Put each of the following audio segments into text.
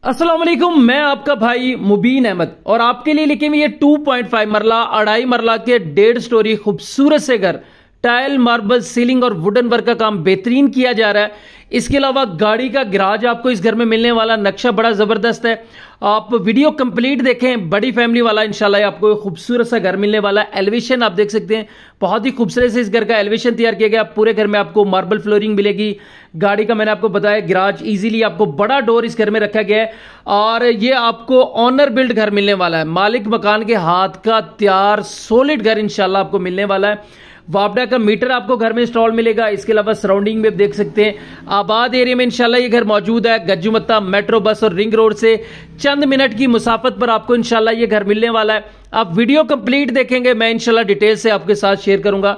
अस्सलाम वालेकुम, मैं आपका भाई मुबीन अहमद और आपके लिए लेके ये 2.5 मरला 2.5 मरला के 1.5 स्टोरी खूबसूरत से घर टाइल मार्बल सीलिंग और वुडन वर्क का काम बेहतरीन किया जा रहा है। इसके अलावा गाड़ी का गैराज आपको इस घर में मिलने वाला, नक्शा बड़ा जबरदस्त है। आप वीडियो कंप्लीट देखें, बड़ी फैमिली वाला इंशाल्लाह आपको खूबसूरत सा घर मिलने वाला है। एलिवेशन आप देख सकते हैं, बहुत ही खूबसूरत से इस घर का एलिवेशन तैयार किया गया। पूरे घर में आपको मार्बल फ्लोरिंग मिलेगी। गाड़ी का मैंने आपको बताया गैराज इजीली आपको बड़ा डोर इस घर में रखा गया है और ये आपको ऑनर बिल्ड घर मिलने वाला है। मालिक मकान के हाथ का तैयार सॉलिड घर इंशाल्लाह आपको मिलने वाला है। वापडा का मीटर आपको घर में इंस्टॉल मिलेगा। इसके अलावा सराउंडिंग में आप देख सकते हैं आबाद एरिया में इंशाल्लाह ये घर मौजूद है। गज्जुमत्ता मेट्रो बस और रिंग रोड से चंद मिनट की मुसाफत पर आपको इंशाल्लाह ये घर मिलने वाला है। आप वीडियो कंप्लीट देखेंगे, मैं इंशाल्लाह डिटेल से आपके साथ शेयर करूंगा।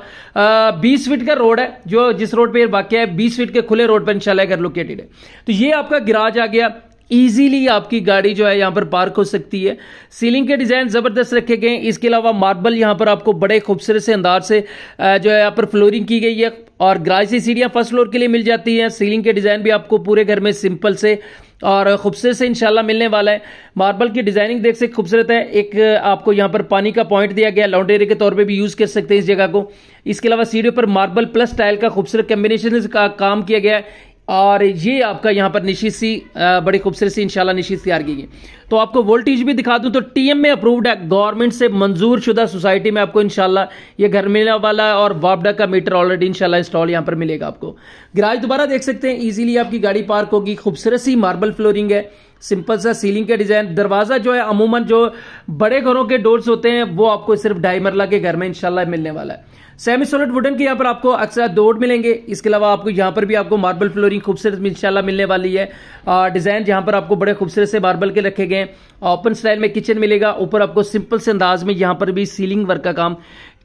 20 फीट का रोड है, जो जिस रोड पे वाकया है 20 फीट के खुले रोड पर इंशाल्लाह घर लोकेटेड है। तो ये आपका गैराज आ गया। इजीली आपकी गाड़ी जो है यहां पर पार्क हो सकती है। सीलिंग के डिजाइन जबरदस्त रखे गए हैं। इसके अलावा मार्बल यहां पर आपको बड़े खूबसूरत से अंदाज से जो है यहां पर फ्लोरिंग की गई है और गैराज से सीढ़ियां फर्स्ट फ्लोर के लिए मिल जाती हैं। सीलिंग के डिजाइन भी आपको पूरे घर में सिंपल से और खूबसूरत से इंशाल्लाह मिलने वाला है। मार्बल की डिजाइनिंग देख से खूबसूरत है। एक आपको यहां पर पानी का पॉइंट दिया गया, लॉन्ड्री एरिया के तौर पे भी यूज कर सकते हैं इस जगह को। इसके अलावा सीढ़ियों पर मार्बल प्लस टाइल का खूबसूरत कॉम्बिनेशन का काम किया गया है और ये आपका यहां पर निशित सी बड़ी खूबसूरत सी इंशाल्लाह निशित तैयार की गई। तो आपको वोल्टेज भी दिखा दूं तो टीएम में अप्रूव्ड है, गवर्नमेंट से मंजूर शुदा सोसाइटी में आपको इंशाल्लाह ये घर मिलने वाला है और वापडा का मीटर ऑलरेडी इंशाल्लाह इंस्टॉल यहां पर मिलेगा आपको। गैराज दोबारा देख सकते हैं, इजीली आपकी गाड़ी पार्क होगी। खूबसूरत सी मार्बल फ्लोरिंग है, सिंपल सा सीलिंग का डिजाइन। दरवाजा जो है अमूमन जो बड़े घरों के डोर्स होते हैं वो आपको सिर्फ 2.5 मरला के घर में इंशाल्लाह मिलने वाला है। सेमी सॉलिड वुडन के यहाँ पर आपको अक्सर डोर मिलेंगे। इसके अलावा आपको यहाँ पर भी आपको मार्बल फ्लोरिंग खूबसूरत इंशाल्लाह मिलने वाली है। डिजाइन यहाँ पर आपको बड़े खूबसूरत से मार्बल के रखे गए। ओपन स्टाइल में किचन मिलेगा। ऊपर आपको सिंपल से अंदाज में यहाँ पर भी सीलिंग वर्क का काम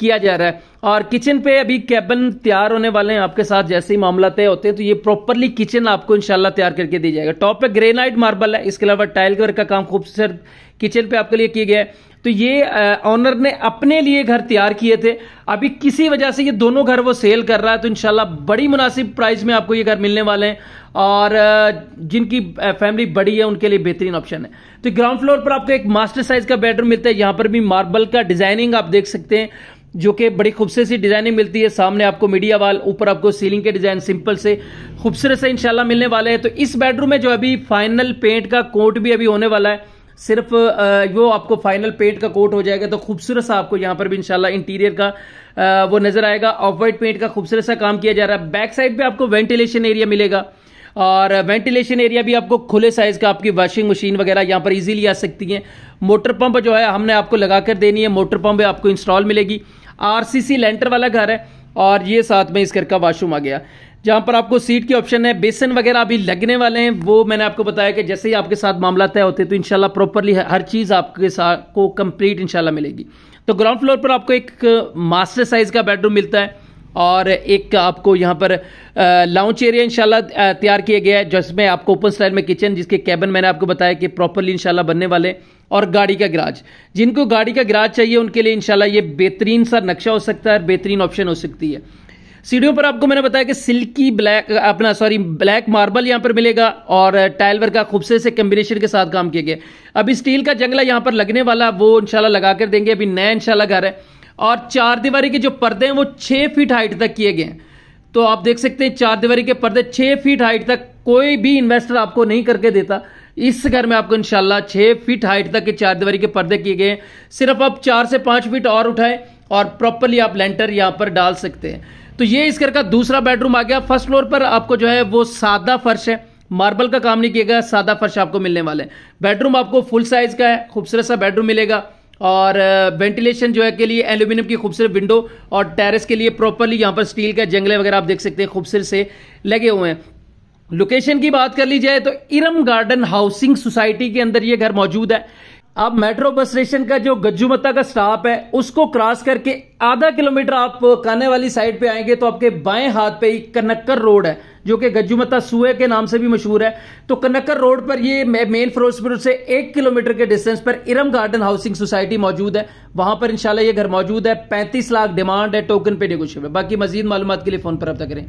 किया जा रहा है और किचन पे अभी कैबिन तैयार होने वाले हैं आपके साथ। जैसे ही मामला तय होते हैं तो ये प्रॉपरली किचन आपको इंशाल्लाह तैयार करके दी जाएगा। टॉप पे ग्रेनाइट मार्बल है। इसके अलावा टाइल वर्क का काम खूबसूरत किचन पे आपके लिए किया गया है। तो ये ऑनर ने अपने लिए घर तैयार किए थे, अभी किसी वजह से ये दोनों घर वो सेल कर रहा है। तो इंशाल्लाह बड़ी मुनासिब प्राइस में आपको ये घर मिलने वाले हैं और जिनकी फैमिली बड़ी है उनके लिए बेहतरीन ऑप्शन है। तो ग्राउंड फ्लोर पर आपको एक मास्टर साइज का बेडरूम मिलता है। यहां पर भी मार्बल का डिजाइनिंग आप देख सकते हैं, जो कि बड़ी खूबसूरत सी डिजाइनिंग मिलती है। सामने आपको मीडिया वाल, ऊपर आपको सीलिंग के डिजाइन सिंपल से खूबसूरत से इंशाल्लाह मिलने वाले हैं। तो इस बेडरूम में जो अभी फाइनल पेंट का कोट भी अभी होने वाला है। सिर्फ वो आपको फाइनल पेंट का कोट हो जाएगा तो खूबसूरत सा आपको यहां पर भी इंशाल्लाह इंटीरियर का वो नजर आएगा। ऑफ वाइट पेंट का खूबसूरत सा काम किया जा रहा है। बैक साइड पे आपको वेंटिलेशन एरिया मिलेगा और वेंटिलेशन एरिया भी आपको खुले साइज का, आपकी वॉशिंग मशीन वगैरह यहां पर इजीली आ सकती है। मोटर पंप जो है हमने आपको लगाकर देनी है, मोटर पंप आपको इंस्टॉल मिलेगी। आरसीसी लेंटर वाला घर है और ये साथ में इस घर का वॉशरूम आ गया, जहां पर आपको सीट की ऑप्शन है। बेसन वगैरह अभी लगने वाले हैं, वो मैंने आपको बताया कि जैसे ही आपके साथ मामला तय होते हैं तो इंशाल्लाह प्रॉपरली हर चीज आपके साथ को कंप्लीट इंशाल्लाह मिलेगी। तो ग्राउंड फ्लोर पर आपको एक मास्टर साइज का बेडरूम मिलता है और एक आपको यहां पर लाउंज एरिया इंशाल्लाह तैयार किया गया है, जिसमें आपको ओपन स्टाइल में किचन, जिसके कैबिन मैंने आपको बताया कि प्रॉपरली इंशाल्लाह बनने वाले, और गाड़ी का गैराज। जिनको गाड़ी का गैराज चाहिए उनके लिए इंशाल्लाह ये बेहतरीन सा नक्शा हो सकता है, बेहतरीन ऑप्शन हो सकती है। सीढ़ियों पर आपको मैंने बताया कि सिल्की ब्लैक मार्बल यहां पर मिलेगा और टाइल वर्क का खूबसूरत से कॉम्बिनेशन के साथ काम किया गया। अभी स्टील का जंगला यहां पर लगने वाला, वो इंशाल्लाह लगा कर देंगे। अभी नया इंशाल्लाह घर है और 4 दीवारी के जो पर्दे हैं वो 6 फीट हाइट तक किए गए हैं। तो आप देख सकते हैं 4 दीवारी के पर्दे 6 फीट हाइट तक कोई भी इन्वेस्टर आपको नहीं करके देता। इस घर में आपको इंशाल्लाह 6 फीट हाइट तक के 4 दीवारी के पर्दे किए गए हैं। सिर्फ आप 4 से 5 फीट और उठाए और प्रॉपरली आप लेंटर यहां पर डाल सकते हैं। तो ये इस घर का दूसरा बेडरूम आ गया। फर्स्ट फ्लोर पर आपको जो है वो सादा फर्श है, मार्बल का काम नहीं किया गया, सादा फर्श आपको मिलने वाले हैं। बेडरूम आपको फुल साइज का है, खूबसूरत सा बेडरूम मिलेगा और वेंटिलेशन जो है के लिए एल्यूमिनियम की खूबसूरत विंडो और टेरेस के लिए प्रॉपरली यहां पर स्टील के जंगले वगैरह आप देख सकते हैं खूबसूरत से लगे हुए हैं। लोकेशन की बात कर ली जाए तो इरम गार्डन हाउसिंग सोसाइटी के अंदर ये घर मौजूद है। आप मेट्रो बस स्टेशन का जो गज्जुमत्ता का स्टॉप है उसको क्रॉस करके आधा किलोमीटर आप काने वाली साइड पे आएंगे तो आपके बाएं हाथ पे ही कनक्कर रोड है, जो कि गज्जुमत्ता सुए के नाम से भी मशहूर है। तो कनक्कर रोड पर ये मेन फिरोजपुर से 1 किलोमीटर के डिस्टेंस पर इरम गार्डन हाउसिंग सोसाइटी मौजूद है। वहां पर इंशाल्लाह ये घर मौजूद है। 35 लाख डिमांड है, टोकन पे नेगोशिएबल। बाकी मजीद मालूमात के लिए फोन पर रब्ता करें।